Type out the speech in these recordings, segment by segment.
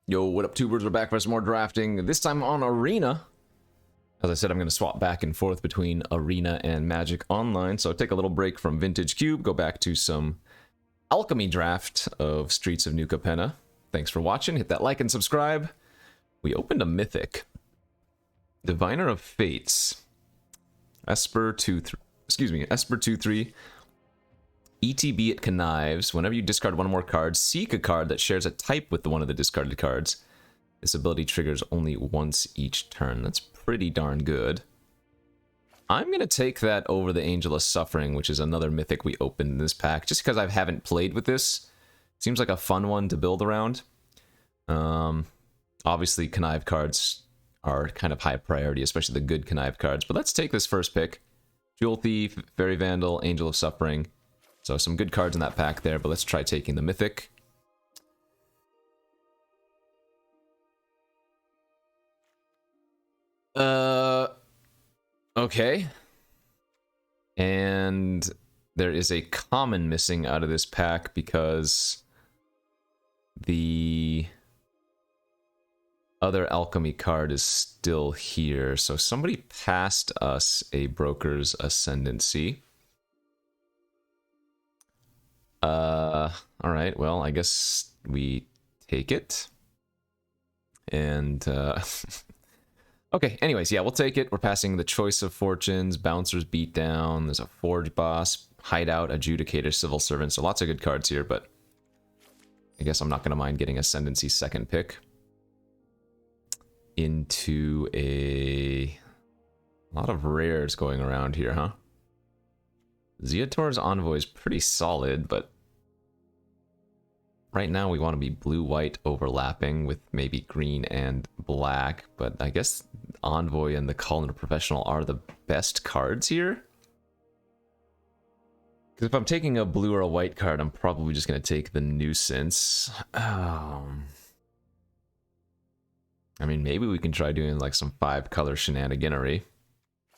Yo, what up, tubers? We're back for some more drafting. This time on Arena. As I said, I'm going to swap back and forth between Arena and Magic Online. So take a little break from Vintage Cube, go back to some Alchemy draft of Streets of New Capenna. Thanks for watching. Hit that like and subscribe. We opened a Mythic. Diviner of Fates. Esper 2/3. ETB it connives. Whenever you discard one or more cards, seek a card that shares a type with one of the discarded cards. This ability triggers only once each turn. That's pretty darn good. I'm going to take that over the Angel of Suffering, which is another Mythic we opened in this pack, just because I haven't played with this. Seems like a fun one to build around. Obviously, connive cards are kind of high priority, especially the good connive cards. But let's take this first pick. Jewel Thief, Fairy Vandal, Angel of Suffering. So some good cards in that pack there, but let's try taking the Mythic. Okay. And there is a common missing out of this pack because the other alchemy card is still here. So somebody passed us a Broker's Ascendancy. Alright, well, I guess we take it. And, okay, anyways, yeah, we'll take it. We're passing the Choice of Fortunes, Bouncer's Beatdown, there's a Forge Boss, Hideout, Adjudicator, Civil Servant, so lots of good cards here, but I guess I'm not going to mind getting Ascendancy second pick. Into a lot of rares going around here, huh? Zeator's Envoy is pretty solid, but right now we want to be blue-white overlapping with maybe green and black, but I guess Envoy and the Calendar Professional are the best cards here. Because if I'm taking a blue or a white card, I'm probably just going to take the Nuisance. I mean, maybe we can try doing like some 5-color shenaniganery.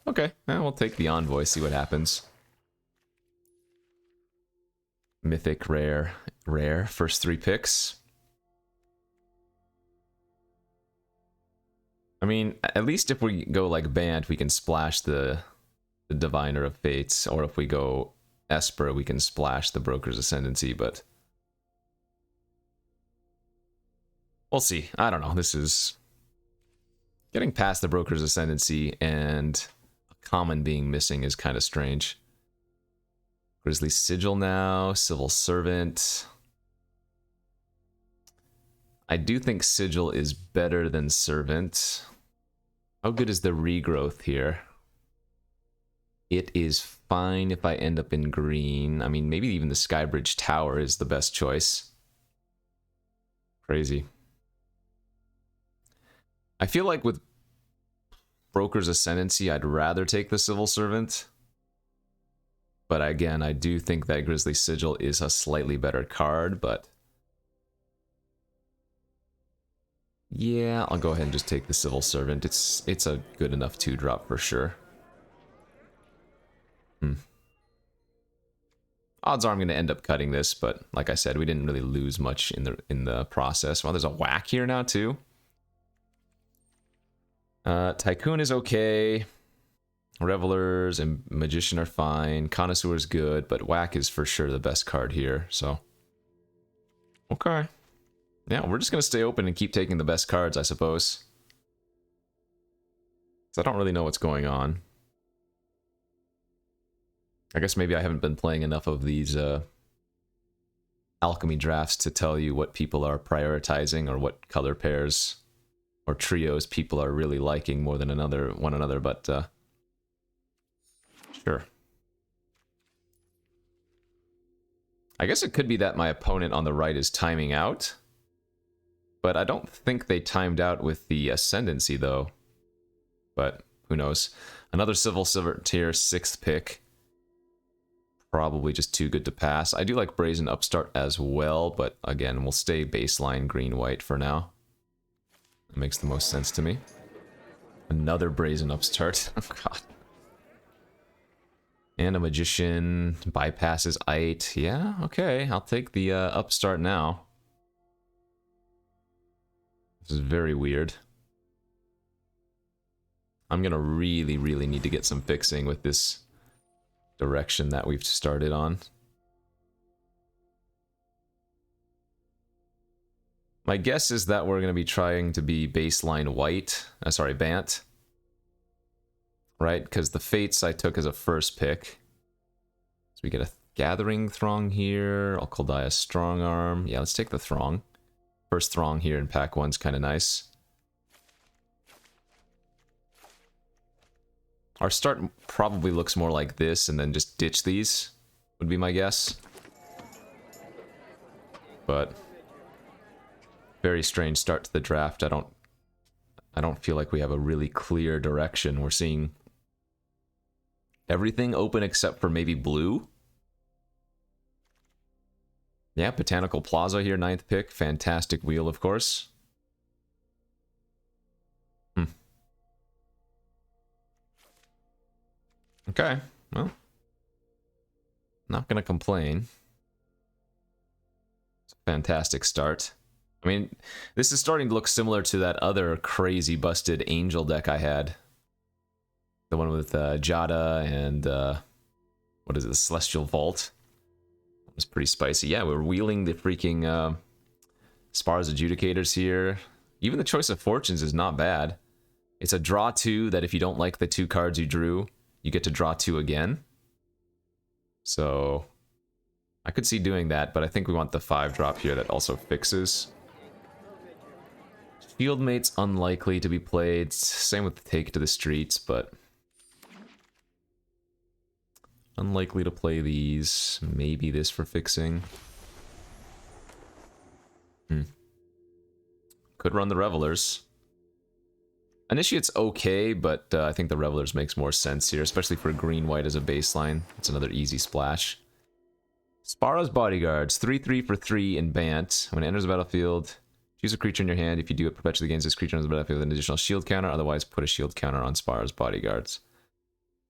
Okay, we'll take the Envoy, see what happens. Mythic, rare, first 3 picks. I mean, at least if we go like Bant, we can splash the Diviner of Fates, or if we go Esper, we can splash the Broker's Ascendancy, but we'll see. I don't know. This is getting past the Broker's Ascendancy and a common being missing is kind of strange. Grizzly Sigil now, Civil Servant. I do think Sigil is better than Servant. How good is the regrowth here? It is fine if I end up in green. I mean, maybe even the Skybridge Tower is the best choice. Crazy. I feel like with Broker's Ascendancy, I'd rather take the Civil Servant. But again, I do think that Grizzly Sigil is a slightly better card, but yeah, I'll go ahead and just take the Civil Servant. It's a good enough 2-drop for sure. Odds are I'm going to end up cutting this, but like I said, we didn't really lose much in the process. Well, there's a whack here now too. Tycoon is okay. Revelers and Magician are fine. Connoisseur is good, but Whack is for sure the best card here, so. Okay. Yeah, we're just going to stay open and keep taking the best cards, I suppose. So I don't really know what's going on. I guess maybe I haven't been playing enough of these alchemy drafts to tell you what people are prioritizing or what color pairs or trios people are really liking more than one another, but sure. I guess it could be that my opponent on the right is timing out. But I don't think they timed out with the Ascendancy, though. But who knows. Another Civil Servant tier, 6th pick. Probably just too good to pass. I do like Brazen Upstart as well, but again, we'll stay baseline green-white for now. That makes the most sense to me. Another Brazen Upstart. Oh, God. And a Magician bypasses Ite. Yeah, okay. I'll take the Upstart now. This is very weird. I'm gonna really need to get some fixing with this direction that we've started on. My guess is that we're gonna be trying to be baseline white. Sorry, Bant. Right? Because the Fates I took as a first pick. So we get a Gathering Throng here. I'll Koldaya Strong Arm. Yeah, let's take the Throng. First Throng here in pack 1's kind of nice. Our start probably looks more like this, and then just ditch these, would be my guess. But very strange start to the draft. I don't feel like we have a really clear direction. We're seeing everything open except for maybe blue. Yeah, Botanical Plaza here, 9th pick. Fantastic wheel, of course. Okay, well, not gonna complain. It's a fantastic start. I mean, this is starting to look similar to that other crazy busted Angel deck I had. The one with Jada and, what is it, the Celestial Vault. It was pretty spicy. Yeah, we're wheeling the freaking Spars Adjudicators here. Even the Choice of Fortunes is not bad. It's a draw 2 that if you don't like the 2 cards you drew, you get to draw 2 again. So I could see doing that, but I think we want the 5-drop here that also fixes. Fieldmate's unlikely to be played. Same with the Take to the Streets, but unlikely to play these. Maybe this for fixing. Could run the Revelers. Initiate's okay, but I think the Revelers makes more sense here, especially for green-white as a baseline. It's another easy splash. Spara's Bodyguards, 3/3 for 3 in Bant. When it enters the battlefield, choose a creature in your hand. If you do, it perpetually gains this creature on the battlefield with an additional shield counter. Otherwise, put a shield counter on Spara's Bodyguards.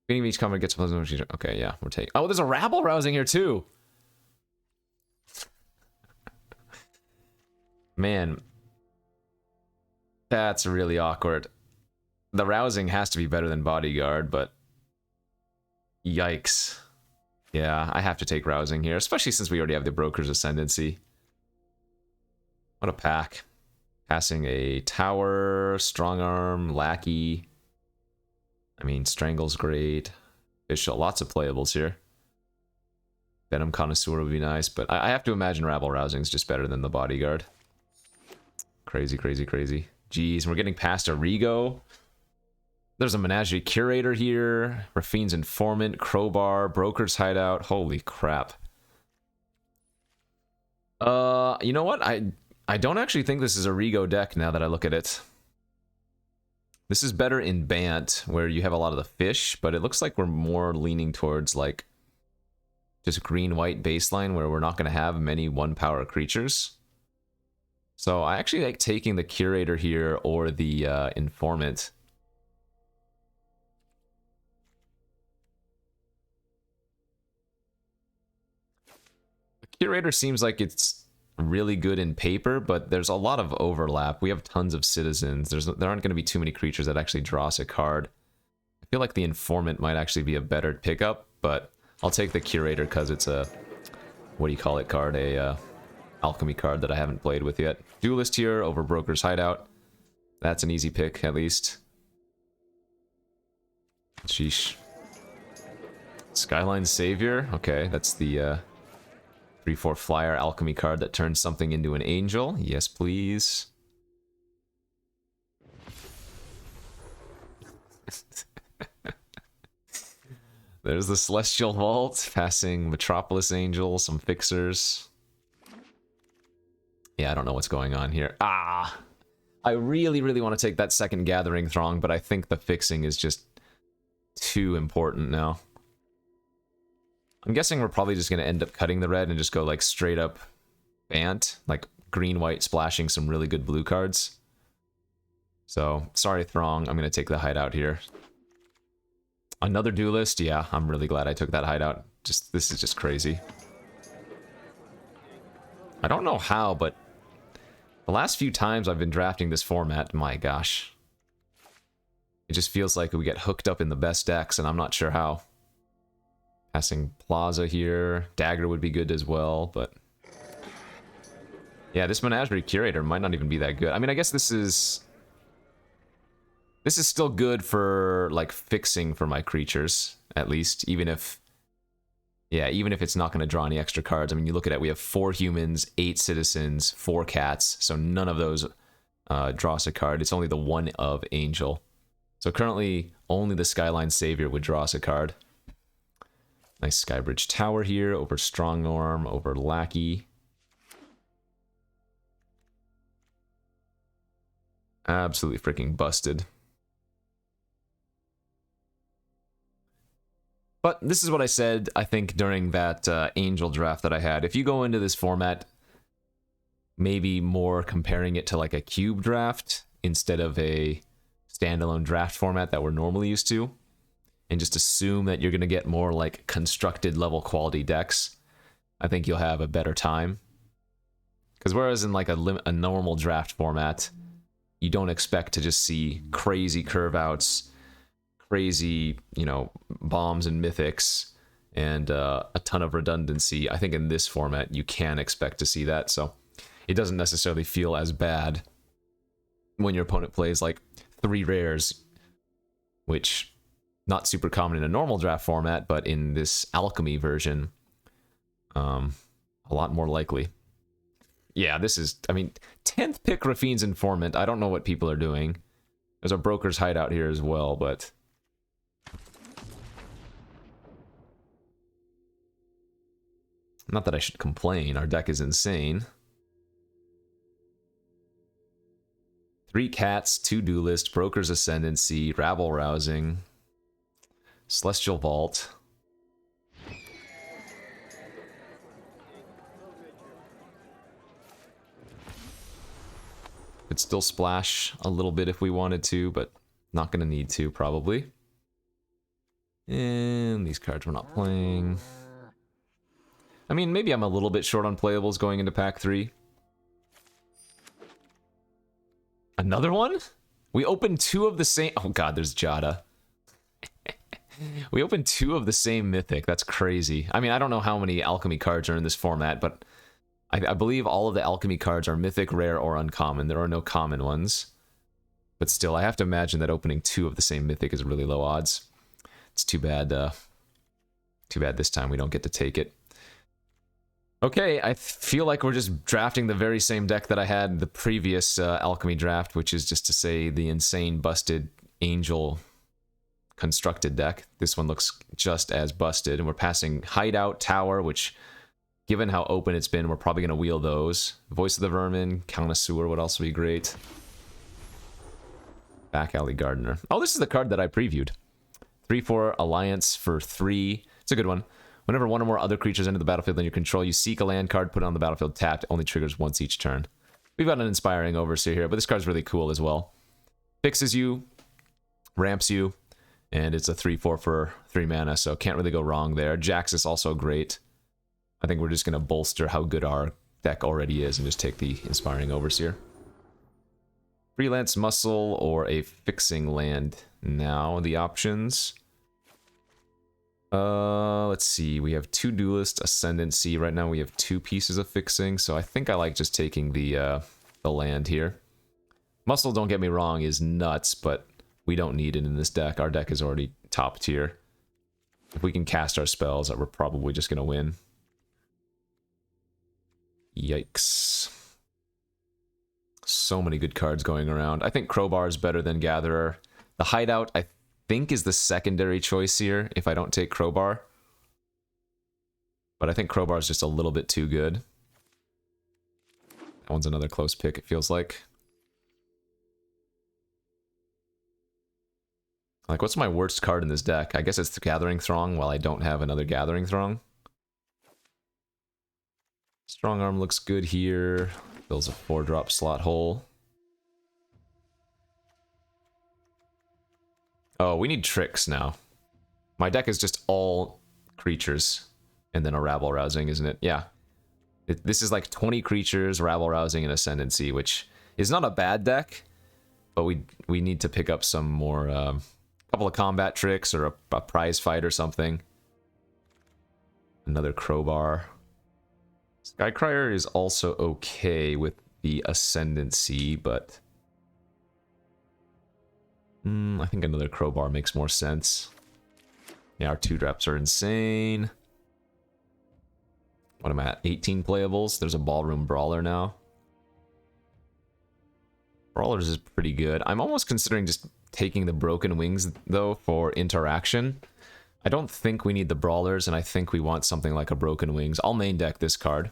Beginning of each combat gets a... Okay, yeah, we're taking... Oh, there's a Rabble Rousing here, too! Man. That's really awkward. The Rousing has to be better than Bodyguard, but... Yikes. Yeah, I have to take Rousing here, especially since we already have the Broker's Ascendancy. What a pack. Passing a Tower, Strong Arm, Lackey. I mean, Strangle's great. There's lots of playables here. Venom Connoisseur would be nice, but I have to imagine Rabble Rousing's just better than the Bodyguard. Crazy, crazy, crazy. Jeez, we're getting past a Rigo. There's a Menagerie Curator here. Rafine's Informant, Crowbar, Broker's Hideout. Holy crap. You know what? I don't actually think this is a Rigo deck now that I look at it. This is better in Bant, where you have a lot of the fish, but it looks like we're more leaning towards, like, just green-white baseline, where we're not going to have many 1-power creatures. So I actually like taking the Curator here, or the Informant. The Curator seems like it's really good in paper, but there's a lot of overlap. We have tons of citizens. There aren't going to be too many creatures that actually draw us a card. I feel like the Informant might actually be a better pickup, but I'll take the Curator because it's a, what do you call it card? A Alchemy card that I haven't played with yet. Duelist here over Broker's Hideout. That's an easy pick, at least. Sheesh. Skyline Savior. Okay, that's the 3/4 flyer alchemy card that turns something into an angel. Yes, please. There's the Celestial Vault, passing Metropolis Angel, some fixers. Yeah, I don't know what's going on here. Ah! I really, really want to take that second Gathering Throng, but I think the fixing is just too important now. I'm guessing we're probably just going to end up cutting the red and just go like straight up Bant, like green-white splashing some really good blue cards. So, sorry Throng, I'm going to take the Hideout here. Another Duelist? Yeah, I'm really glad I took that Hideout. This is just crazy. I don't know how, but The last few times I've been drafting this format, my gosh. It just feels like we get hooked up in the best decks, and I'm not sure how. Passing Plaza here. Dagger would be good as well, but... yeah, this Menagerie Curator might not even be that good. I mean, I guess this is still good for, like, fixing for my creatures, at least, even if... yeah, even if it's not going to draw any extra cards. I mean, you look at it, we have 4 humans, 8 citizens, 4 cats, so none of those draw us a card. It's only the one of Angel. So currently, only the Skyline Savior would draw us a card. Nice Skybridge Tower here, over Strongarm, over Lackey. Absolutely freaking busted. But this is what I said, I think, during that Angel draft that I had. If you go into this format, maybe more comparing it to like a cube draft instead of a standalone draft format that we're normally used to, and just assume that you're going to get more like constructed level quality decks, I think you'll have a better time. Because whereas in like a normal draft format, you don't expect to just see crazy curve outs, crazy, you know, bombs and mythics, and a ton of redundancy. I think in this format, you can expect to see that, so it doesn't necessarily feel as bad when your opponent plays like 3 rares, which not super common in a normal draft format, but in this alchemy version, a lot more likely. Yeah, this is, I mean, 10th pick Rafine's Informant. I don't know what people are doing. There's a Broker's Hideout here as well, but... not that I should complain. Our deck is insane. 3 cats, 2 Duelist, Broker's Ascendancy, Rabble Rousing, Celestial Vault. Could still splash a little bit if we wanted to, but not going to need to, probably. And these cards we're not playing. I mean, maybe I'm a little bit short on playables going into pack 3. Another one? We opened 2 of the same... oh god, there's Jada. We opened 2 of the same Mythic. That's crazy. I mean, I don't know how many Alchemy cards are in this format, but I believe all of the Alchemy cards are Mythic, Rare, or Uncommon. There are no common ones. But still, I have to imagine that opening 2 of the same Mythic is really low odds. It's too bad, too bad this time we don't get to take it. Okay, I feel like we're just drafting the very same deck that I had the previous Alchemy draft, which is just to say the insane busted Angel constructed deck. This one looks just as busted, and we're passing Hideout, Tower, which, given how open it's been, we're probably going to wheel those. Voice of the Vermin, Connoisseur would also be great. Back Alley Gardener. Oh, this is the card that I previewed. 3/4 Alliance for 3. It's a good one. Whenever one or more other creatures enter the battlefield under your control, you seek a land card, put it on the battlefield tapped. It only triggers once each turn. We've got an Inspiring Overseer here, but this card's really cool as well. Fixes you, ramps you, and it's a 3/4 for 3 mana, so can't really go wrong there. Jax is also great. I think we're just going to bolster how good our deck already is and just take the Inspiring Overseer. Freelance Muscle or a Fixing Land now, the options. Let's see, we have 2 Duelist, Ascendancy. Right now we have 2 pieces of Fixing, so I think I like just taking the land here. Muscle, don't get me wrong, is nuts, but we don't need it in this deck. Our deck is already top tier. If we can cast our spells, we're probably just gonna win. Yikes. So many good cards going around. I think Crowbar is better than Gatherer. The Hideout, I think, is the secondary choice here if I don't take Crowbar. But I think Crowbar is just a little bit too good. That one's another close pick, it feels like. Like, what's my worst card in this deck? I guess it's the Gathering Throng, while I don't have another Gathering Throng. Strong Arm looks good here. Fills a 4-drop slot hole. Oh, we need tricks now. My deck is just all creatures, and then a Rabble Rousing, isn't it? Yeah. This is like 20 creatures, rabble rousing, and ascendancy, which is not a bad deck, but we need to pick up some more, couple of combat tricks or a prize fight or something. Another crowbar. Skycrier is also okay with the ascendancy, but I think another crowbar makes more sense. Yeah, our 2-drops are insane. What am I at? 18 playables. There's a ballroom brawler now. Brawlers is pretty good. I'm almost considering just taking the broken wings, though, for interaction. I don't think we need the brawlers, and I think we want something like a broken wings. I'll main deck this card.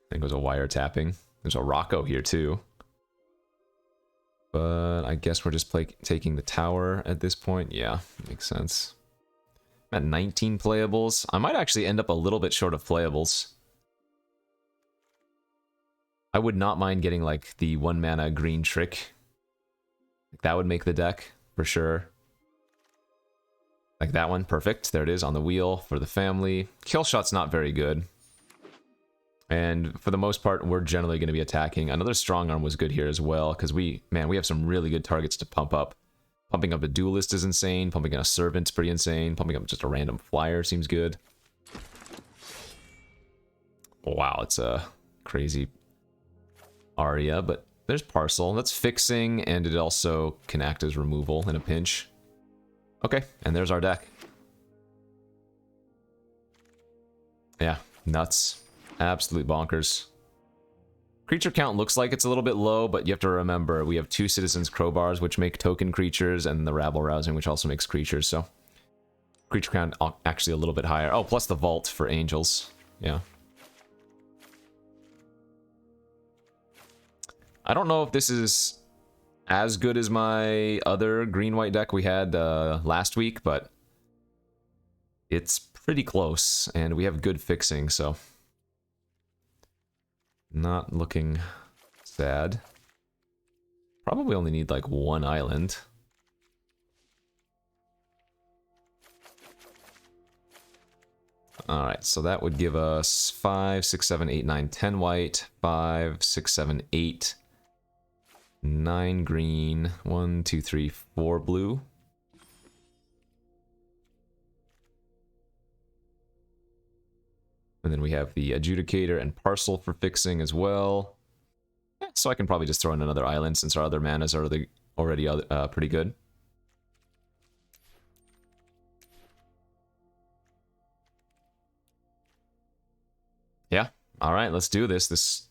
I think it was a wiretapping. There's a Rocco here, too. But I guess we're just taking the tower at this point. Yeah, makes sense. I'm at 19 playables. I might actually end up a little bit short of playables. I would not mind getting like the 1-mana green trick. That would make the deck for sure. Like that one, perfect. There it is on the wheel for the family. Kill shot's not very good. And for the most part, we're generally going to be attacking. Another strong arm was good here as well, because we have some really good targets to pump up. Pumping up a duelist is insane. Pumping in a servant's pretty insane. Pumping up just a random flyer seems good. Wow, it's a crazy aria, but there's parcel. That's fixing, and it also can act as removal in a pinch. Okay, and there's our deck. Yeah, nuts. Absolute bonkers. Creature count looks like it's a little bit low, but you have to remember we have 2 Citizens Crowbars, which make token creatures, and the Rabble Rousing, which also makes creatures, so creature count actually a little bit higher. Oh, plus the Vault for Angels. Yeah. I don't know if this is as good as my other green-white deck we had last week, but it's pretty close, and we have good fixing, so not looking sad. Probably only need like 1 island. Alright, so that would give us 5, 6, 7, 8, 9, 10 white, 5, 6, 7, 8, 9 green, 1, 2, 3, 4 blue. And then we have the Adjudicator and Parcel for fixing as well. Yeah, so I can probably just throw in another island since our other manas are already pretty good. Yeah, alright, let's do this. This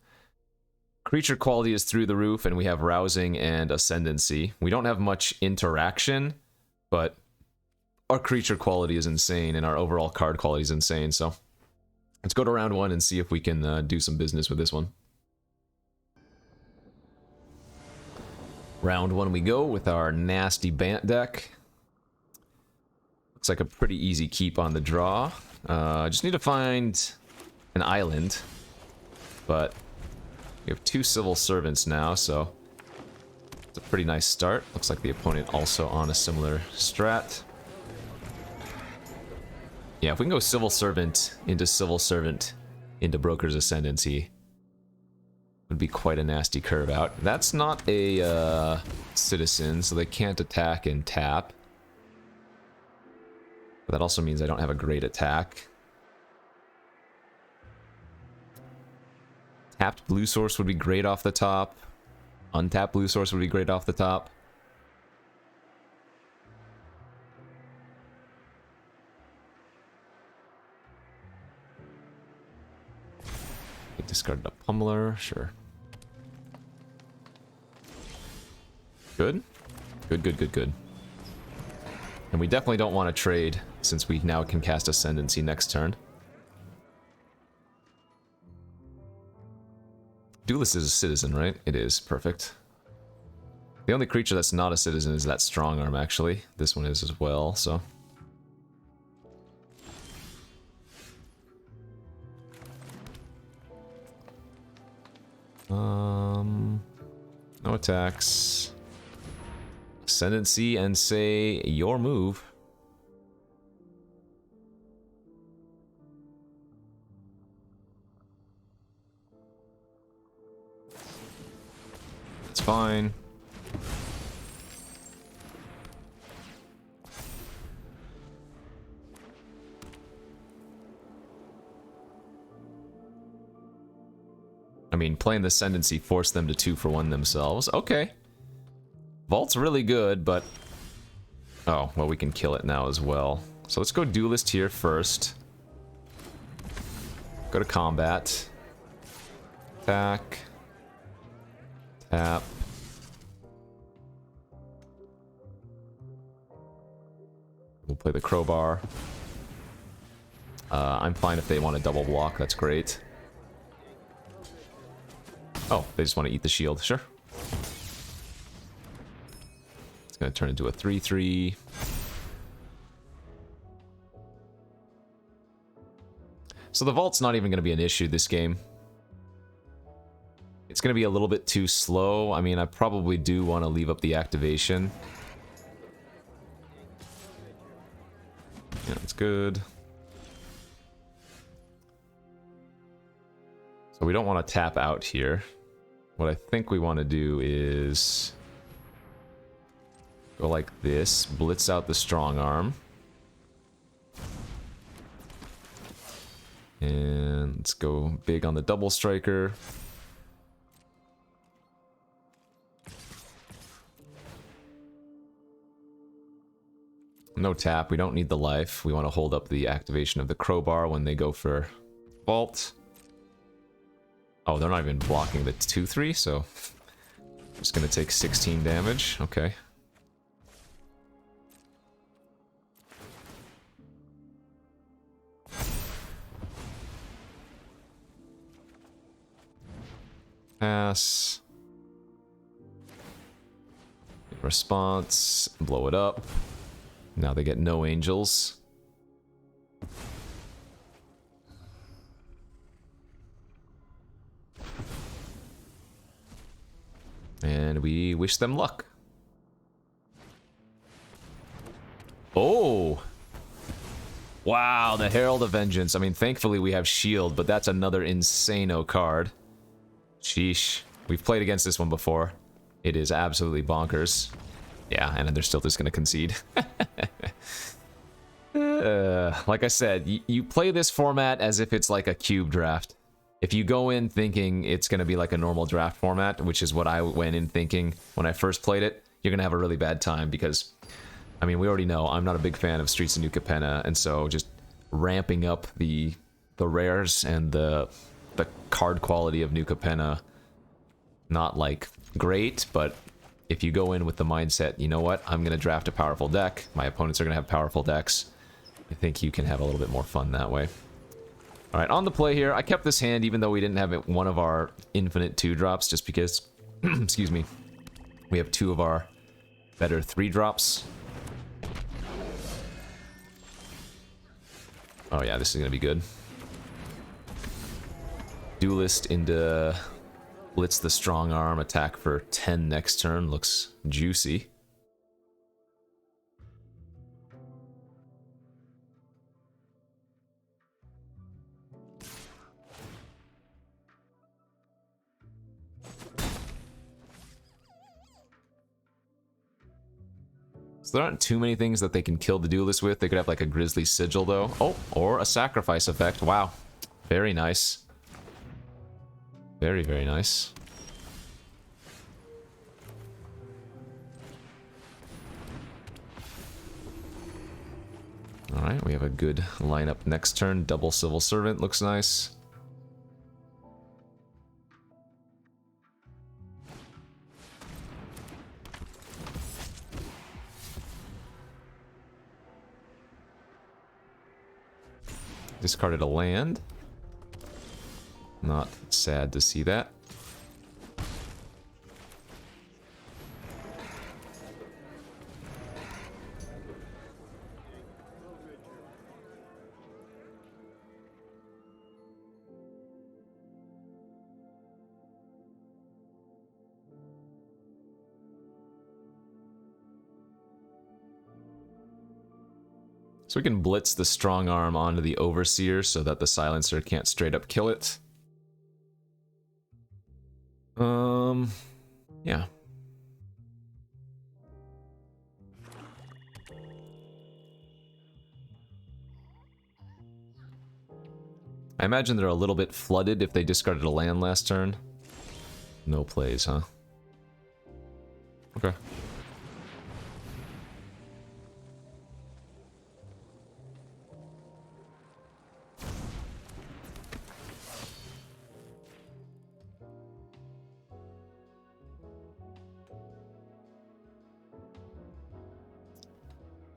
creature quality is through the roof, and we have Rousing and Ascendancy. We don't have much interaction, but our creature quality is insane, and our overall card quality is insane, so let's go to round 1 and see if we can do some business with this one. Round 1 we go with our nasty Bant deck. Looks like a pretty easy keep on the draw. Just need to find an island, but we have 2 Civil Servants now, so it's a pretty nice start. Looks like the opponent also on a similar strat. Yeah, if we can go Civil Servant into Broker's Ascendancy, would be quite a nasty curve out. That's not a citizen, so they can't attack and tap. But that also means I don't have a great attack. Tapped Blue Source would be great off the top. Untapped Blue Source would be great off the top. Discarded a Pummeler, sure. Good? Good. And we definitely don't want to trade, since we now can cast Ascendancy next turn. Duelist is a citizen, right? It is, perfect. The only creature that's not a citizen is that Strong Arm, actually. This one is as well, so... no attacks. Ascendancy and say your move. It's fine. I mean, playing the Ascendancy forced them to 2-for-1 themselves. Okay. Vault's really good, but... Oh, well, we can kill it now as well. So let's go Duelist here first. Go to combat. Attack. Tap. We'll play the Crowbar. I'm fine if they want to double block, that's great. Oh, they just want to eat the shield, sure. It's going to turn into a 3-3. So the Vault's not even going to be an issue this game. It's going to be a little bit too slow. I mean, I probably do want to leave up the activation. Yeah, that's good. So we don't want to tap out here. What I think we want to do is go like this, blitz out the strong arm. And let's go big on the double striker. No tap, we don't need the life. We want to hold up the activation of the Crowbar when they go for Vault. Oh, they're not even blocking the 2-3, so just gonna take 16 damage. Okay. Pass. Response. Blow it up. Now they get no angels. And we wish them luck. Oh! Wow, the Herald of Vengeance. I mean, thankfully we have Shield, but that's another insano card. Sheesh. We've played against this one before. It is absolutely bonkers. Yeah, and they're still just going to concede. Like I said, you play this format as if it's like a cube draft. If you go in thinking it's going to be like a normal draft format, which is what I went in thinking when I first played it, you're going to have a really bad time because, I mean, we already know I'm not a big fan of Streets of New Capenna, and so just ramping up the rares and the card quality of New Capenna, not like great, but if you go in with the mindset, you know what, I'm going to draft a powerful deck, my opponents are going to have powerful decks, I think you can have a little bit more fun that way. Alright, on the play here, I kept this hand even though we didn't have one of our infinite 2-drops, just because, excuse me, we have 2 of our better 3-drops. Oh yeah, this is going to be good. Duelist into Blitz the Strong Arm, attack for 10 next turn, looks juicy. So there aren't too many things that they can kill the Duelist with. They could have like a Grisly Sigil though. Oh, or a Sacrifice effect. Wow. Very nice. Very, very nice. Alright, we have a good lineup next turn. Double Civil Servant looks nice. Discarded a land. Not sad to see that. So we can blitz the Strong Arm onto the Overseer so that the Silencer can't straight up kill it. Yeah. I imagine they're a little bit flooded if they discarded a land last turn. No plays, huh? Okay.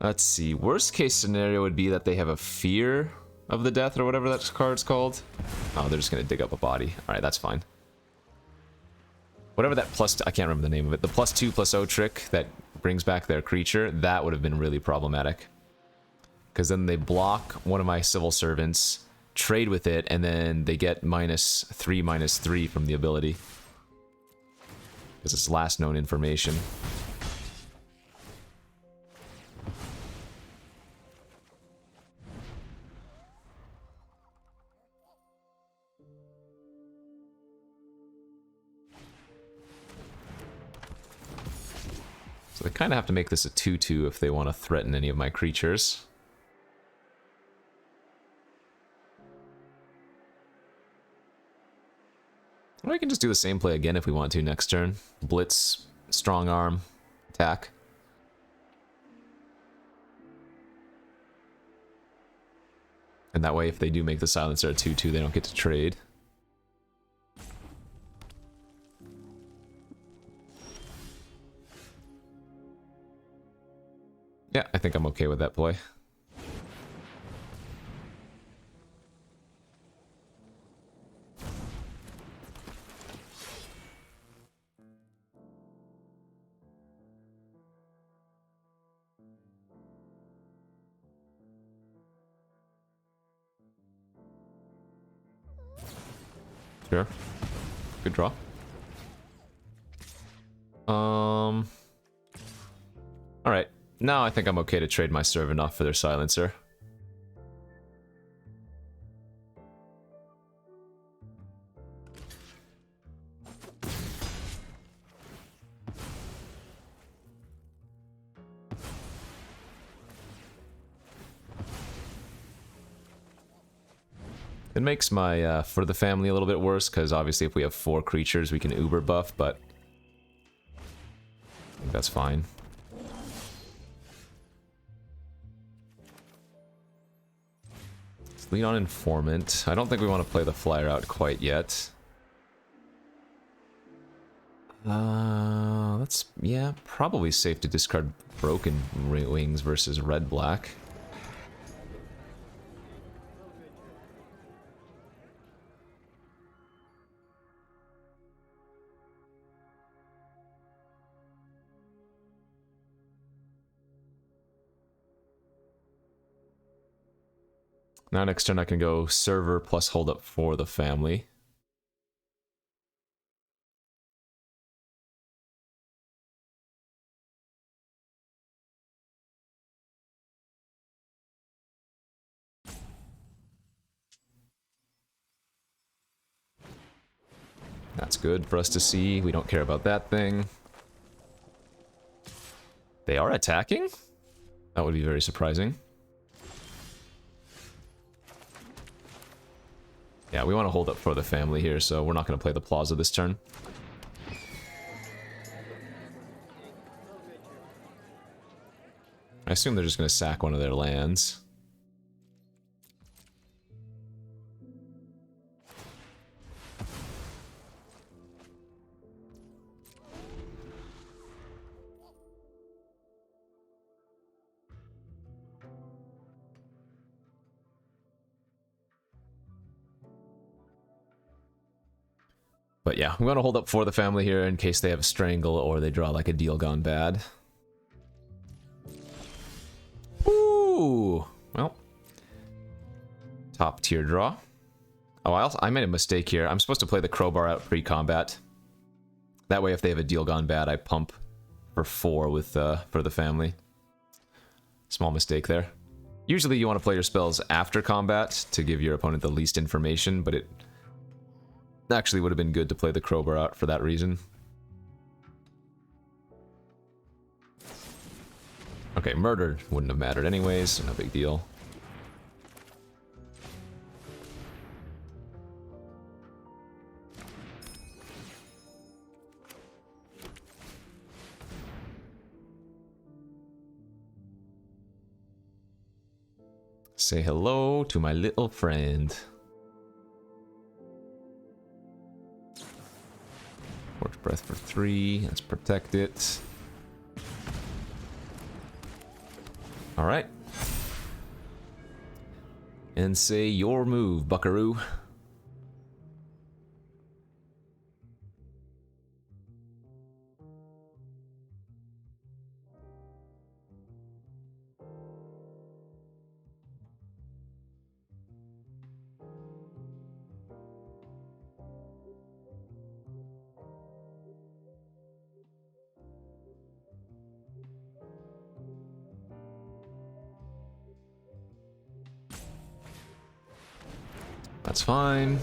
Let's see. Worst case scenario would be that they have a fear of the death or whatever that card's called. Oh, they're just gonna dig up a body. Alright, that's fine. Whatever that plus... I can't remember the name of it. The +2/+0 trick that brings back their creature, that would have been really problematic. Because then they block one of my civil servants, trade with it, and then they get -3/-3 from the ability. Because it's last known information. So they kind of have to make this a 2/2 if they want to threaten any of my creatures. Or we can just do the same play again if we want to next turn. Blitz, strong arm, attack. And that way if they do make the silencer a 2/2, they don't get to trade. Yeah, I think I'm okay with that play. Sure. Good draw. Alright. Now I think I'm okay to trade my servant off for their silencer. It makes my for the family a little bit worse, because obviously if we have 4 creatures we can uber buff, but I think that's fine. Let's lead on Informant. I don't think we want to play the flyer out quite yet. That's, yeah, probably safe to discard Broken Wings versus red-black. Now next turn I can go server plus hold up for the family. That's good for us to see. We don't care about that thing. They are attacking? That would be very surprising. Yeah, we want to hold up for the family here, so we're not going to play the Plaza this turn. I assume they're just going to sack one of their lands. But yeah, we want to hold up for the family here in case they have a strangle or they draw like a deal gone bad. Ooh! Well. Top tier draw. Oh, I made a mistake here. I'm supposed to play the crowbar out pre-combat. That way if they have a deal gone bad, I pump for 4 with for the family. Small mistake there. Usually you want to play your spells after combat to give your opponent the least information, but it actually would have been good to play the crowbar out for that reason. Okay, murder wouldn't have mattered anyways, so no big deal. Say hello to my little friend. Forge Breath for 3. Let's protect it. Alright. And say your move, buckaroo. That's fine.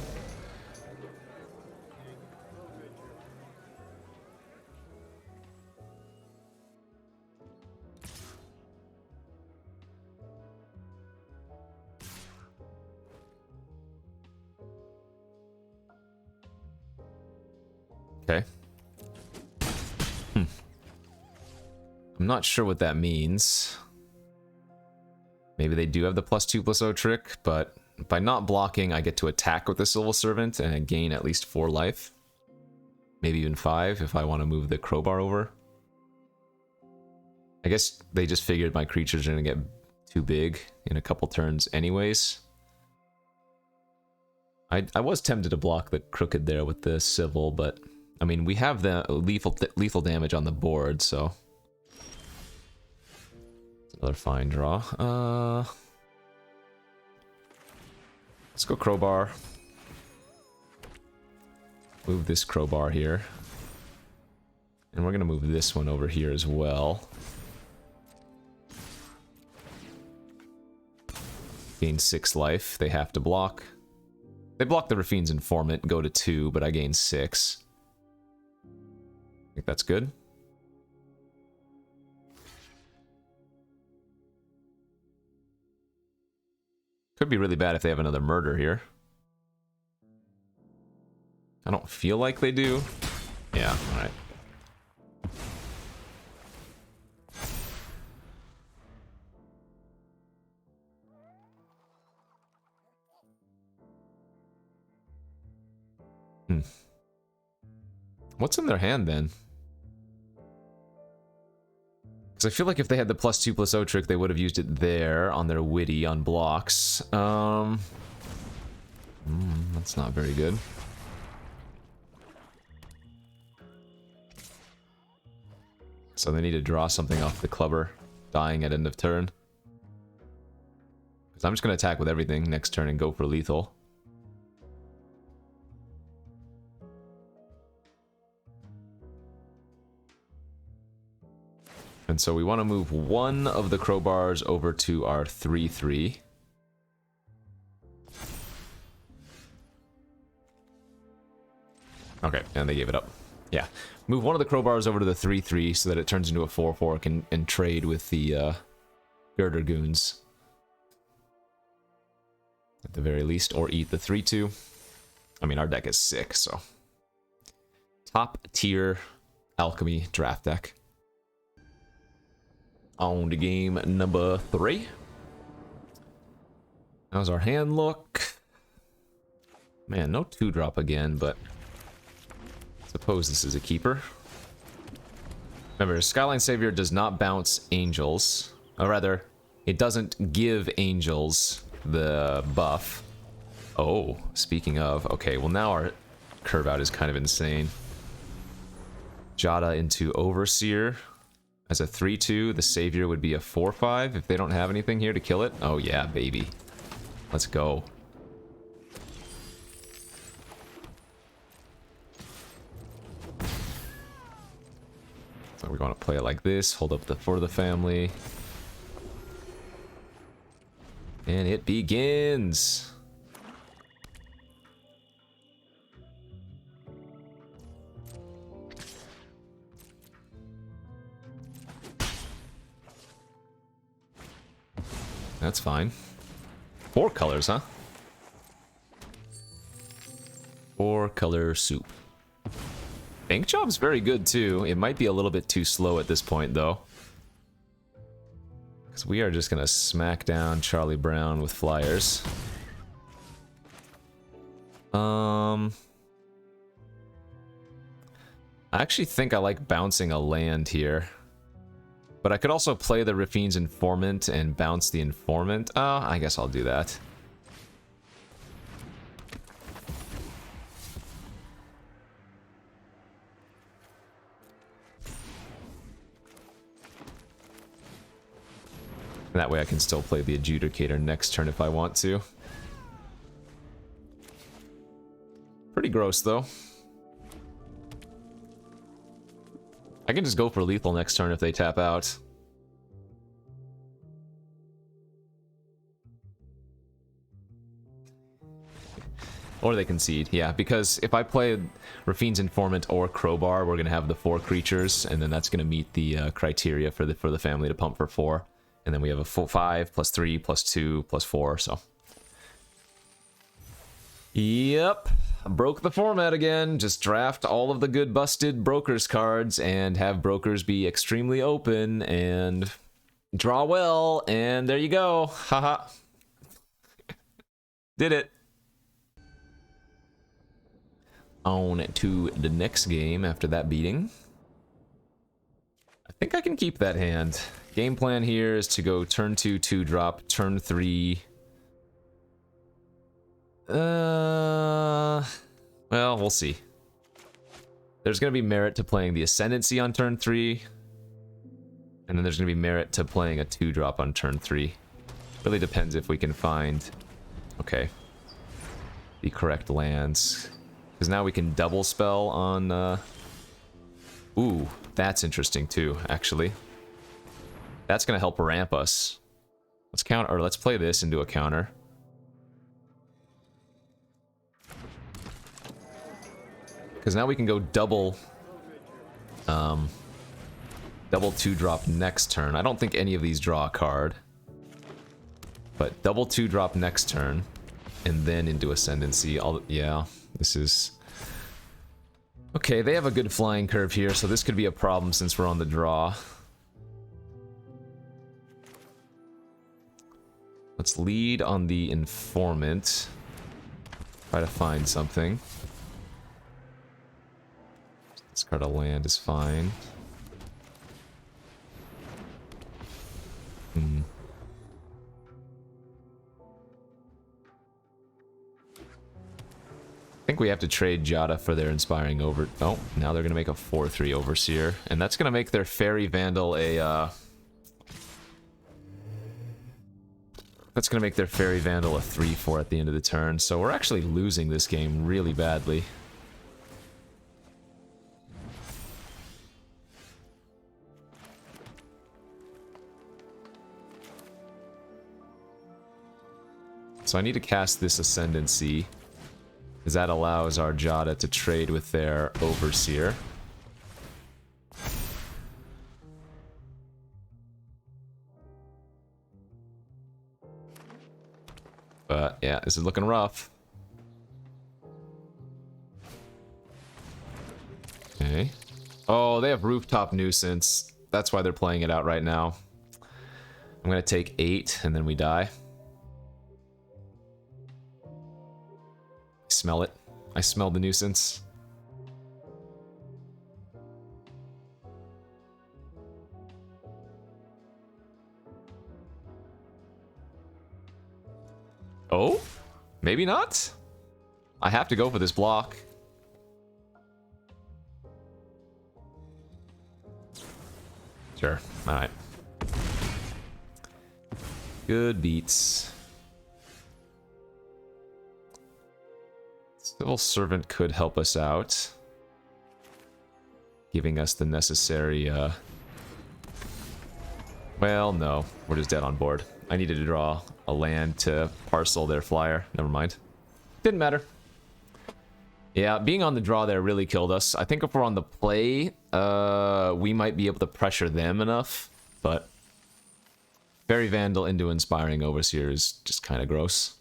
Okay. I'm not sure what that means. Maybe they do have the +2/+0 trick, but by not blocking, I get to attack with the Civil Servant and I gain at least 4 life. Maybe even 5 if I want to move the crowbar over. I guess they just figured my creatures are going to get too big in a couple turns anyways. I was tempted to block the crooked there with the Civil, but I mean, we have the lethal damage on the board, so it's another fine draw. Let's go crowbar. Move this crowbar here. And we're gonna move this one over here as well. Gain 6 life. They have to block. They block the Rafine's Informant, go to 2, but I gain 6. I think that's good. Could be really bad if they have another murder here. I don't feel like they do. Yeah, alright. What's in their hand then? Because I feel like if they had the +2/+0 trick, they would have used it there on their witty on blocks. That's not very good. So they need to draw something off the clubber, dying at end of turn. Because I'm just going to attack with everything next turn and go for lethal. And so we want to move one of the crowbars over to our 3/3. Okay, and they gave it up. Yeah. Move one of the crowbars over to the 3/3 so that it turns into a 4/4 and trade with the Girder Goons. At the very least, or eat the 3/2. I mean, our deck is sick, so. Top tier Alchemy draft deck. On to game number 3. How's our hand look? Man, no 2-drop again, but I suppose this is a keeper. Remember, Skyline Savior does not bounce angels. Or rather, it doesn't give angels the buff. Oh, speaking of, okay, well now our curve out is kind of insane. Jada into Overseer. As a 3/2, the Savior would be a 4/5 if they don't have anything here to kill it. Oh yeah, baby. Let's go. So we're going to play it like this, hold up the for the family. And it begins. That's fine. 4 colors, huh? 4-color soup. Bank Job's very good, too. It might be a little bit too slow at this point, though. Because we are just going to smack down Charlie Brown with flyers. I actually think I like bouncing a land here. But I could also play the Rafine's Informant and bounce the Informant. Oh, I guess I'll do that. That way I can still play the Adjudicator next turn if I want to. Pretty gross, though. I can just go for lethal next turn if they tap out. Or they concede, yeah, because if I play Rafine's Informant or Crowbar, we're going to have the 4 creatures, and then that's going to meet the criteria for the family to pump for 4. And then we have a full 5, plus 3, plus 2, plus 4, so... Yep, broke the format again. Just draft all of the good busted brokers cards and have brokers be extremely open and draw well, and there you go. Haha. Did it. On to the next game after that beating. I think I can keep that hand. Game plan here is to go turn 2, 2-drop, turn 3... well, we'll see. There's going to be merit to playing the Ascendancy on turn 3. And then there's going to be merit to playing a 2-drop on turn 3. Really depends if we can find... Okay. The correct lands. Because now we can double spell on... Ooh, that's interesting too, actually. That's going to help ramp us. Let's counter, or let's play this and do a counter. Because now we can go double 2-drop next turn. I don't think any of these draw a card. But double 2-drop next turn, and then into Ascendancy. Yeah, this is... Okay, they have a good flying curve here, so this could be a problem since we're on the draw. Let's lead on the Informant. Try to find something. Discard a land is fine. I think we have to trade Jada for their Inspiring Over... Oh, now they're going to make a 4-3 Overseer. And that's going to make their Fairy Vandal a... That's going to make their Fairy Vandal a 3-4 at the end of the turn. So we're actually losing this game really badly. So I need to cast this Ascendancy, because that allows our Jada to trade with their Overseer. But yeah, this is looking rough. Okay. Oh, they have Rooftop Nuisance. That's why they're playing it out right now. I'm gonna take 8 and then we die. Smell it. I smell the nuisance. Oh? Maybe not? I have to go for this block. Sure. Alright. Good beats. Civil Servant could help us out, giving us the necessary, well, no. We're just dead on board. I needed to draw a land to parcel their flyer. Never mind. Didn't matter. Yeah, being on the draw there really killed us. I think if we're on the play, we might be able to pressure them enough, but Fairy Vandal into Inspiring Overseer is just kind of gross.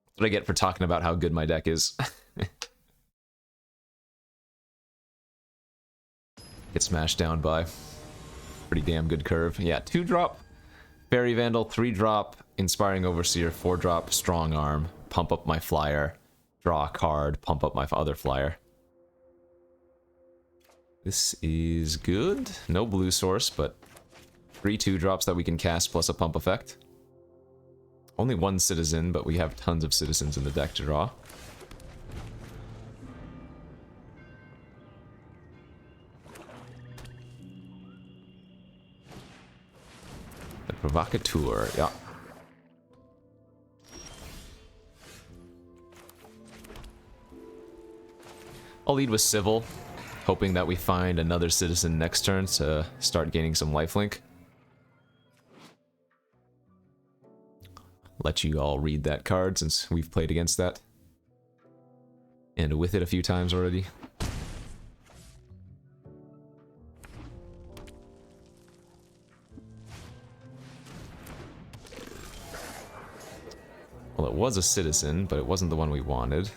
That's what I get for talking about how good my deck is. Get smashed down by pretty damn good curve. Yeah, 2-drop Fairy Vandal, 3-drop Inspiring Overseer, 4-drop Strong Arm, pump up my flyer, draw a card, pump up my other flyer. This is good. No blue source, but 3 2-drops that we can cast plus a pump effect. Only 1 citizen, but we have tons of citizens in the deck to draw. The Provocateur, yeah. I'll lead with Civil, hoping that we find another citizen next turn to start gaining some lifelink. Let you all read that card since we've played against that. And with it a few times already. Well, it was a citizen, but it wasn't the one we wanted.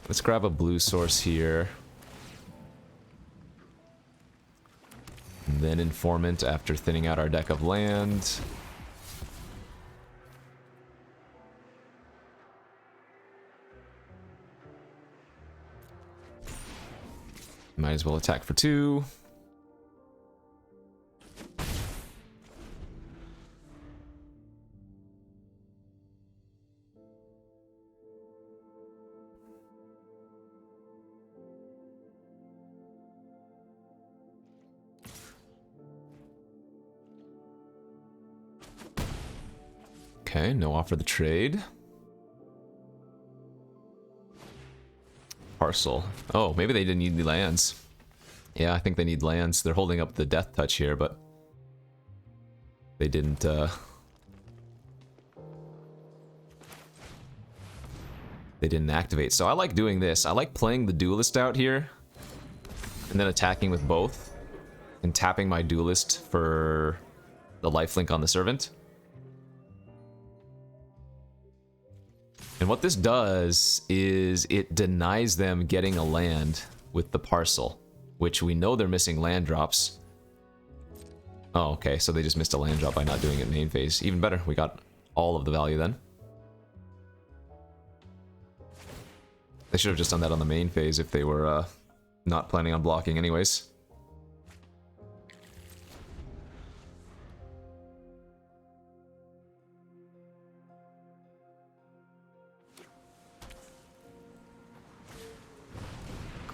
Let's grab a blue source here. And then Informant after thinning out our deck of land. Might as well attack for 2. Okay, no offer the trade. Parcel. Oh, maybe they didn't need the lands. Yeah, I think they need lands. They're holding up the death touch here, but they didn't, they didn't activate. So I like doing this. I like playing the Duelist out here and then attacking with both and tapping my Duelist for the lifelink on the Servant. And what this does is it denies them getting a land with the parcel, which we know they're missing land drops. Oh, okay, so they just missed a land drop by not doing it main phase. Even better, we got all of the value then. They should have just done that on the main phase if they were not planning on blocking anyways.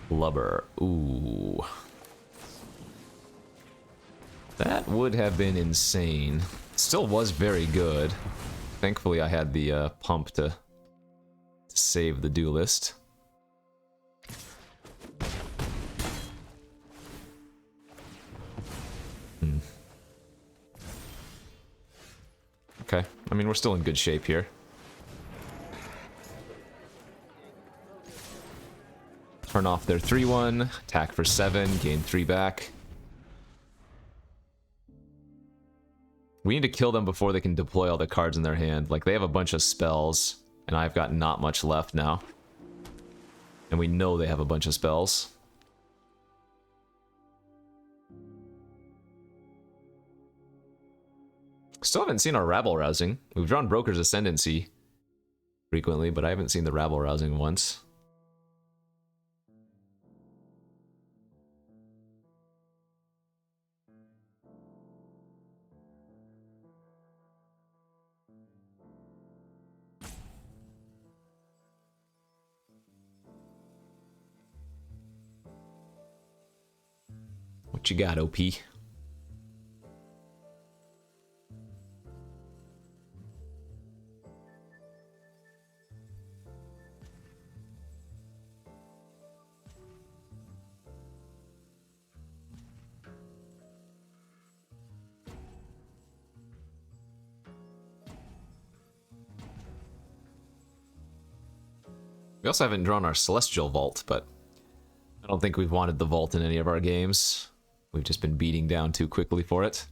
Clubber. Ooh. That would have been insane. Still was very good. Thankfully I had the pump to save the Duelist. Okay, I mean we're still in good shape here. Turn off their 3-1, attack for 7, gain 3 back. We need to kill them before they can deploy all the cards in their hand. Like, they have a bunch of spells, and I've got not much left now. And we know they have a bunch of spells. Still haven't seen our Rabble Rousing. We've drawn Broker's Ascendancy frequently, but I haven't seen the Rabble Rousing once. What you got, OP? We also haven't drawn our Celestial Vault, but I don't think we've wanted the Vault in any of our games. We've just been beating down too quickly for it.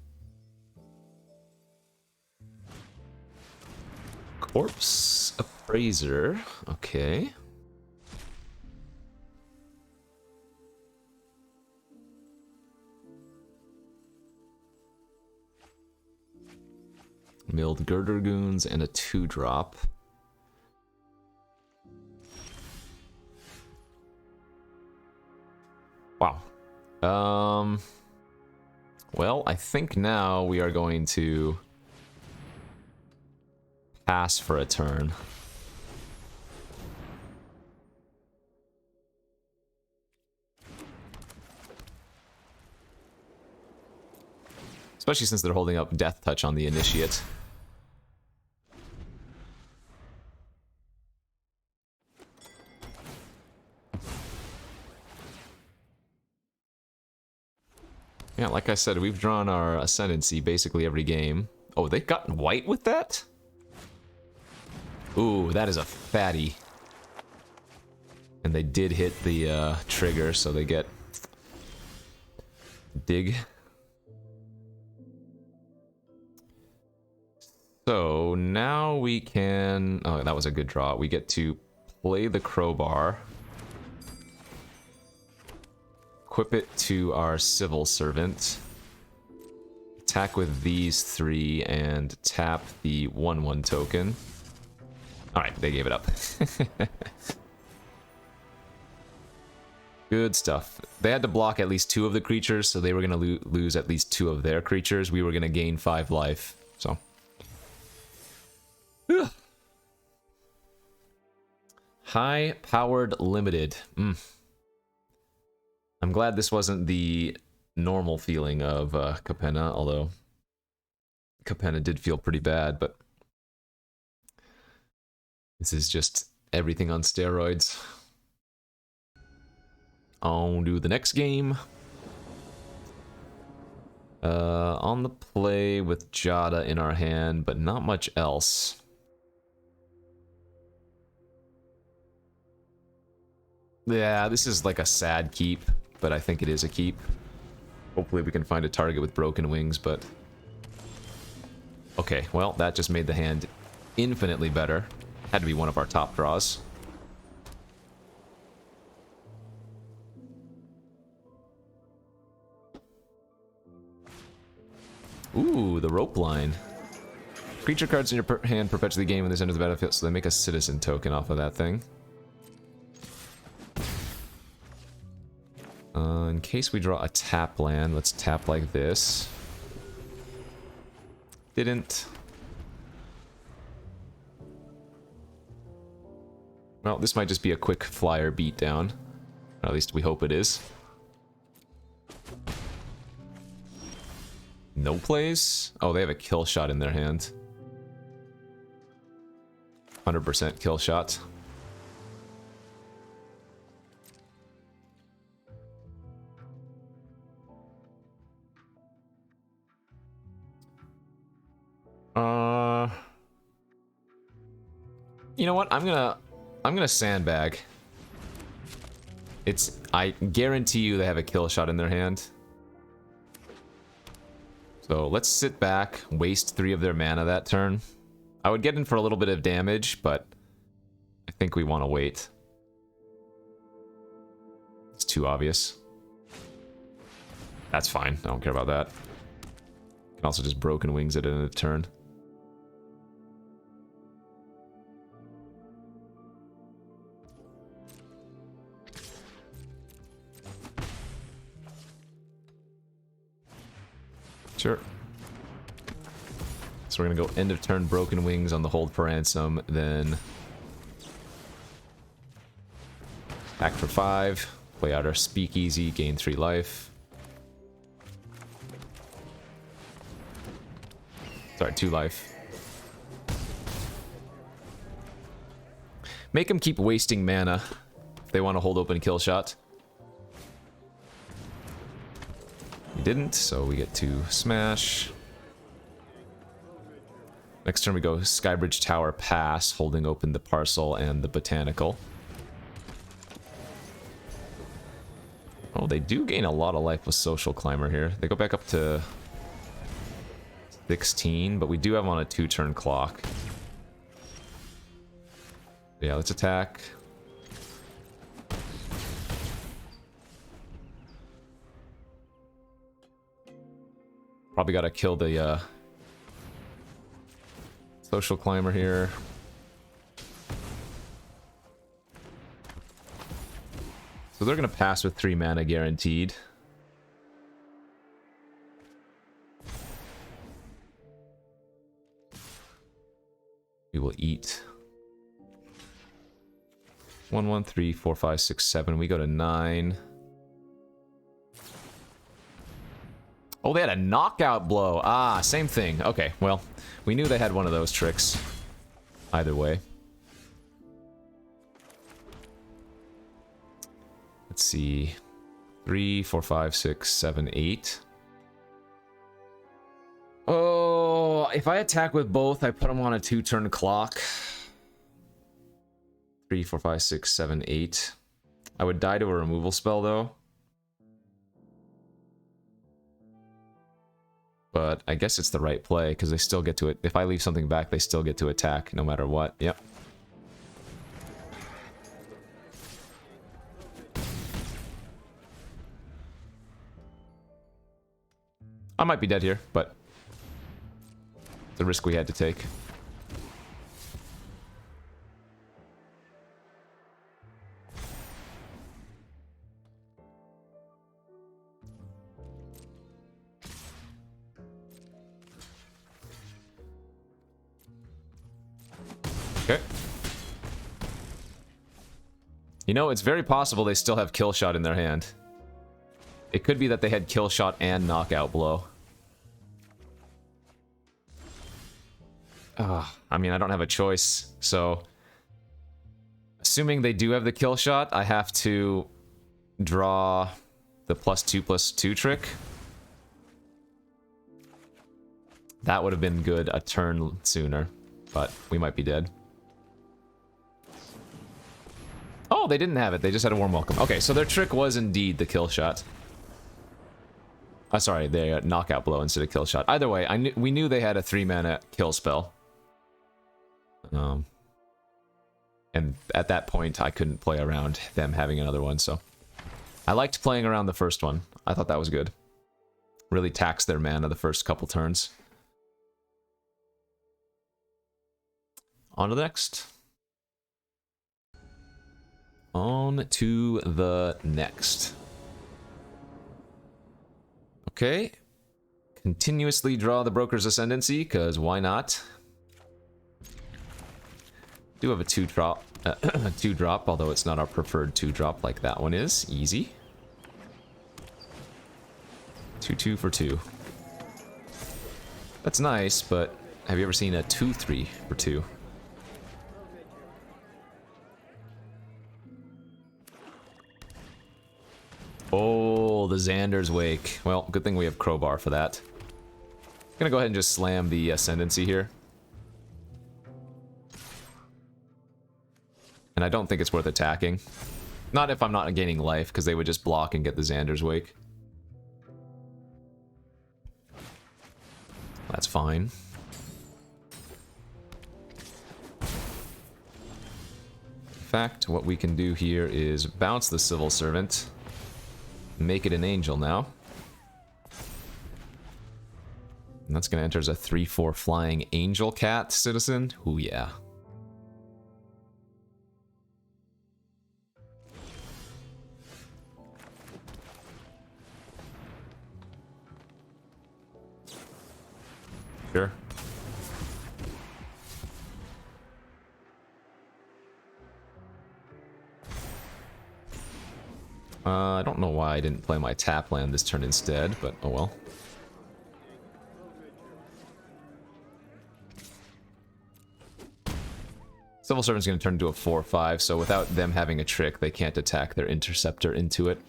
Corpse Appraiser. Okay. Milled Girder Goons and a 2-drop. Wow. Well, I think now we are going to pass for a turn. Especially since they're holding up Death Touch on the Initiate. Yeah, like I said, we've drawn our Ascendancy basically every game. Oh, they've gotten white with that? Ooh, that is a fatty. And they did hit the trigger, so they get dig. So now we can... Oh, that was a good draw. We get to play the Crowbar. Equip it to our Civil Servant. Attack with these 3 and tap the 1/1 token. Alright, they gave it up. Good stuff. They had to block at least 2 of the creatures, so they were going to lose at least 2 of their creatures. We were going to gain 5 life, so... High-powered limited. I'm glad this wasn't the normal feeling of Capenna, although Capenna did feel pretty bad, but this is just everything on steroids. On to the next game. On the play with Jada in our hand, but not much else. Yeah, this is like a sad keep, but I think it is a keep. Hopefully we can find a target with broken wings, but... Okay, well, that just made the hand infinitely better. Had to be one of our top draws. Ooh, the rope line. Creature cards in your hand perpetually gain when they enter the battlefield, so they make a citizen token off of that thing. In case we draw a tap land, let's tap like this. Didn't. Well, this might just be a quick flyer beatdown. Or at least we hope it is. No plays? Oh, they have a kill shot in their hand. 100% kill shot. You know what? I'm gonna sandbag. I guarantee you they have a kill shot in their hand. So let's sit back, waste 3 of their mana that turn. I would get in for a little bit of damage, but I think we want to wait. It's too obvious. That's fine. I don't care about that. Can also just broken wings it in a turn. Sure. So we're gonna go end of turn broken wings on the hold for ransom, then act for 5, play out our speakeasy, gain 3 life. Sorry, 2 life. Make them keep wasting mana if they want to hold open kill shot. We didn't, so we get to smash. Next turn we go Skybridge Tower Pass, holding open the Parcel and the Botanical. Oh, they do gain a lot of life with Social Climber here. They go back up to 16, but we do have on a 2-turn clock. Yeah, let's attack. Probably gotta kill the Social Climber here. So they're gonna pass with 3 mana guaranteed. We will eat 1, 1, 3, 4, 5, 6, 7. We go to 9. Oh, they had a knockout blow. Ah, same thing. Okay, well, we knew they had one of those tricks. Either way. Let's see. 3, 4, 5, 6, 7, 8. Oh, if I attack with both, I put them on a 2-turn clock. 3, 4, 5, 6, 7, 8. I would die to a removal spell, though. But I guess it's the right play, because they still get to it. If I leave something back, they still get to attack, no matter what. Yep. I might be dead here, but it's a risk we had to take. Okay. You know, it's very possible they still have Kill Shot in their hand. It could be that they had Kill Shot and Knockout Blow. I mean, I don't have a choice, so... Assuming they do have the Kill Shot, I have to draw the +2/+2 trick. That would have been good a turn sooner, but we might be dead. Oh, they didn't have it. They just had a Warm Welcome. Okay, so their trick was indeed the Kill Shot. Sorry, they Knockout Blow instead of Kill Shot. Either way, we knew they had a 3-mana kill spell. And at that point, I couldn't play around them having another one, so... I liked playing around the first one. I thought that was good. Really taxed their mana the first couple turns. On to the next. On to the next. Okay. Continuously draw the Broker's Ascendancy, because why not? Do have a 2-drop, 2-drop, although it's not our preferred 2-drop like that one is. Easy. 2/2 for 2. That's nice, but have you ever seen a 2/3 for 2? Oh, the Xander's Wake. Well, good thing we have Crowbar for that. Gonna go ahead and just slam the Ascendancy here. And I don't think it's worth attacking. Not if I'm not gaining life, because they would just block and get the Xander's Wake. That's fine. In fact, what we can do here is bounce the Civil Servant. Make it an Angel now. And that's going to enter as a 3/4 flying Angel Cat citizen. Ooh, yeah. Sure. I don't know why I didn't play my tap land this turn instead, but oh well. Civil Servant's going to turn into a 4/5, so without them having a trick, they can't attack their Interceptor into it.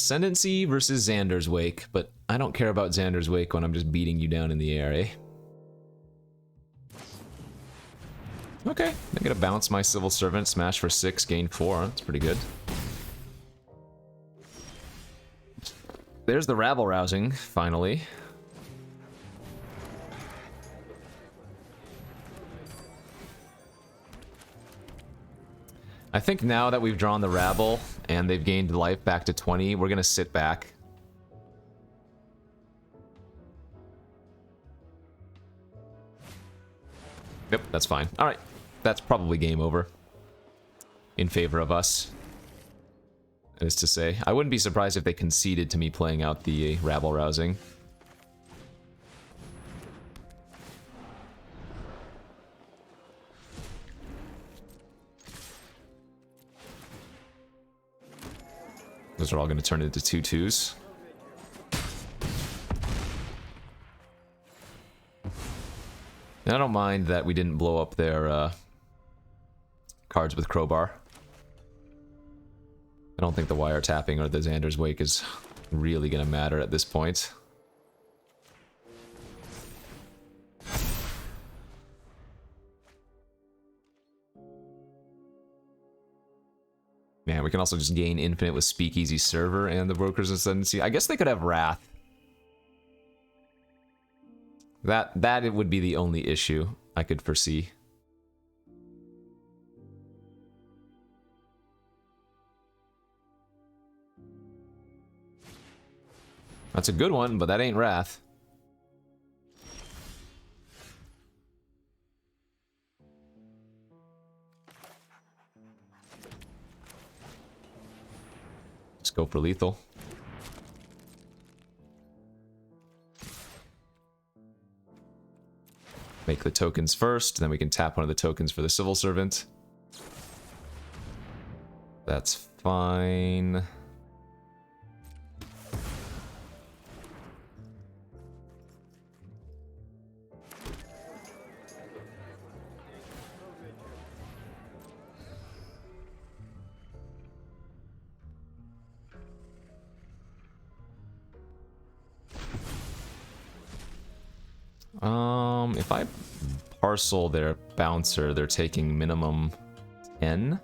Ascendancy versus Xander's Wake, but I don't care about Xander's Wake when I'm just beating you down in the air, eh? Okay, I'm gonna bounce my Civil Servant, smash for 6, gain 4. That's pretty good. There's the rabble rousing, finally. I think now that we've drawn the rabble and they've gained life back to 20, we're gonna sit back. Yep, that's fine. Alright, that's probably game over. In favor of us. That is to say, I wouldn't be surprised if they conceded to me playing out the rabble rousing. Those are all going to turn into 2/2s. And I don't mind that we didn't blow up their cards with Crowbar. I don't think the wiretapping or the Xander's Wake is really going to matter at this point. Man, we can also just gain infinite with Speakeasy Server and the Broker's Ascendancy. I guess they could have Wrath. That it would be the only issue I could foresee. That's a good one, but that ain't Wrath. Let's go for lethal. Make the tokens first, then we can tap one of the tokens for the Civil Servant. That's fine. If I parcel their bouncer, they're taking minimum 10.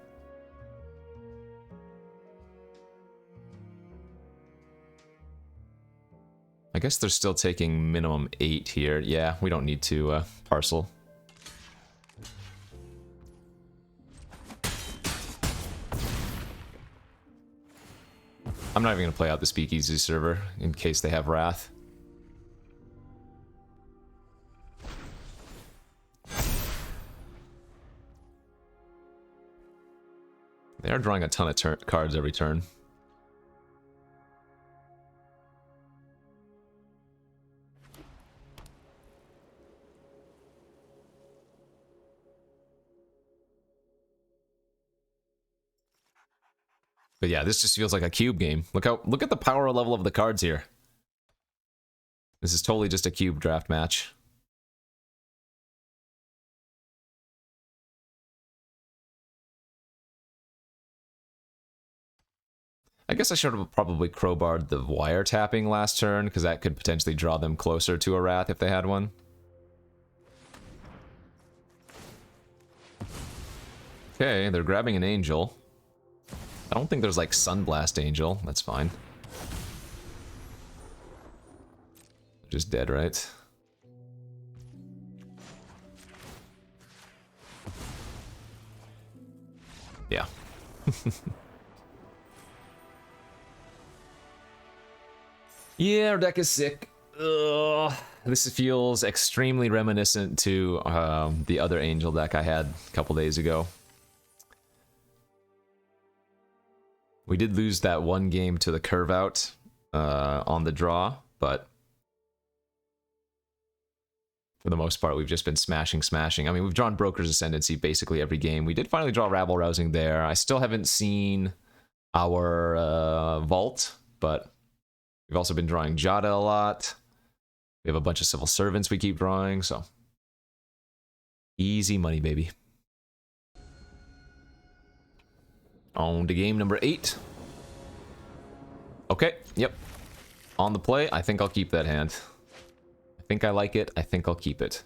I guess they're still taking minimum 8 here. Yeah, we don't need to parcel. I'm not even going to play out the Speakeasy Server in case they have Wrath. They are drawing a ton of cards every turn. But yeah, this just feels like a cube game. Look at the power level of the cards here. This is totally just a cube draft match. I guess I should have probably crowbarred the wiretapping last turn, because that could potentially draw them closer to a Wrath if they had one. Okay, they're grabbing an Angel. I don't think there's like Sunblast Angel. That's fine. Just dead, right? Yeah. Yeah, our deck is sick. Ugh. This feels extremely reminiscent to the other Angel deck I had a couple days ago. We did lose that one game to the curve out on the draw, but for the most part, we've just been smashing. I mean, we've drawn Broker's Ascendancy basically every game. We did finally draw Rabble Rousing there. I still haven't seen our Vault, but we've also been drawing Jada a lot. We have a bunch of Civil Servants we keep drawing, so easy money, baby. On to game number 8. Okay, yep. On the play, I think I'll keep that hand. I think I like it. I think I'll keep it.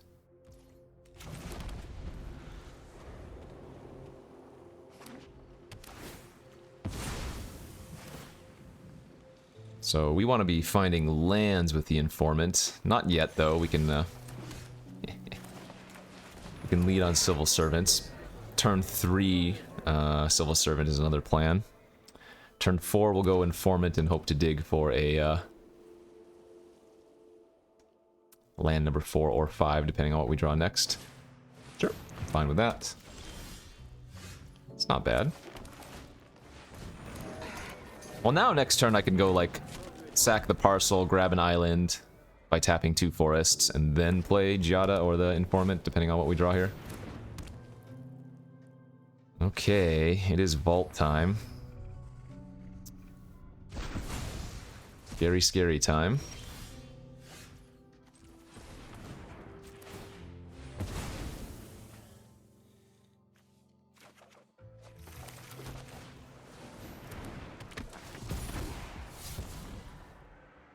So we want to be finding lands with the Informant. Not yet, though. We can we can lead on Civil Servants. Turn 3, Civil Servant is another plan. Turn 4, we'll go Informant and hope to dig for a land number 4 or 5, depending on what we draw next. Sure, I'm fine with that. It's not bad. Well, now next turn I can go, like, sack the parcel, grab an island by tapping 2 forests, and then play Giada or the Informant, depending on what we draw here. Okay, it is vault time. Scary, scary time.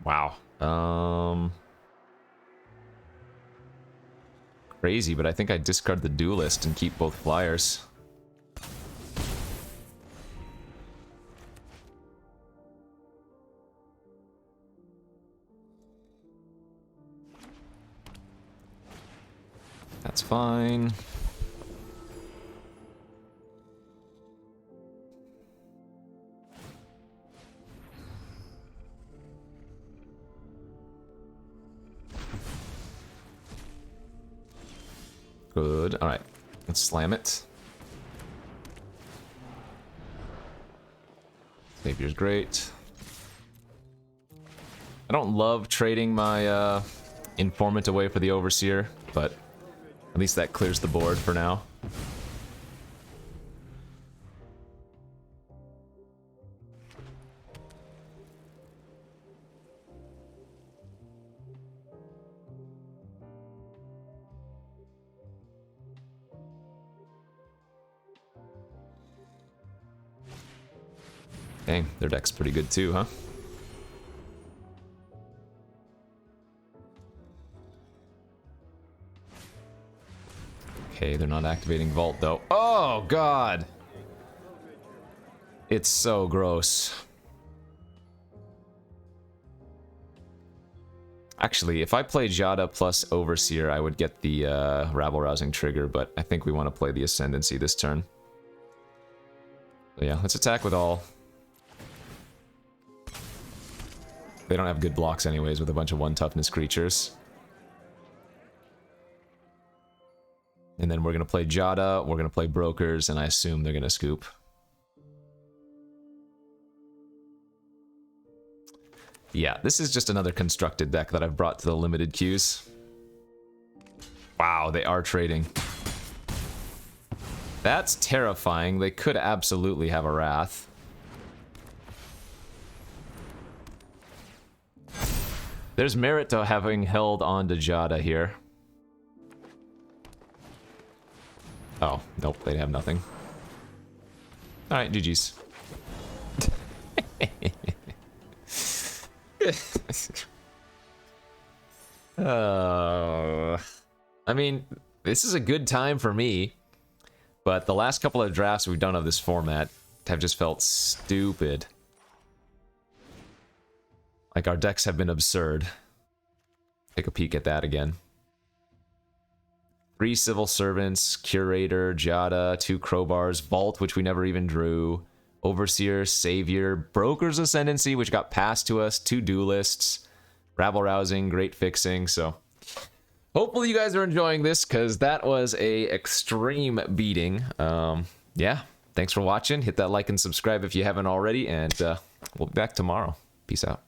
Wow. Crazy, but I think I discard the Duelist and keep both flyers. That's fine. Good. Alright. Let's slam it. Savior's great. I don't love trading my Informant away for the Overseer, but at least that clears the board for now. Dang, their deck's pretty good too, huh? Okay, they're not activating Vault though. Oh god! It's so gross. Actually, if I play Giada plus Overseer, I would get the rabble-rousing trigger, but I think we want to play the Ascendancy this turn. So yeah, let's attack with all. They don't have good blocks anyways with a bunch of 1 toughness creatures. And then we're going to play Giada, we're going to play Brokers, and I assume they're going to scoop. Yeah, this is just another constructed deck that I've brought to the limited queues. Wow, they are trading. That's terrifying. They could absolutely have a Wrath. There's merit to having held on to Giada here. Oh, nope, they have nothing. Alright, GG's. I mean, this is a good time for me, but the last couple of drafts we've done of this format have just felt stupid. Like, our decks have been absurd. Take a peek at that again. 3 Civil Servants, Curator, Giada, 2 Crowbars, Vault, which we never even drew, Overseer, Savior, Broker's Ascendancy, which got passed to us, 2 Duelists, Rabble-Rousing, Great Fixing, so... Hopefully you guys are enjoying this, because that was a extreme beating. Yeah, thanks for watching. Hit that like and subscribe if you haven't already, and we'll be back tomorrow. Peace out.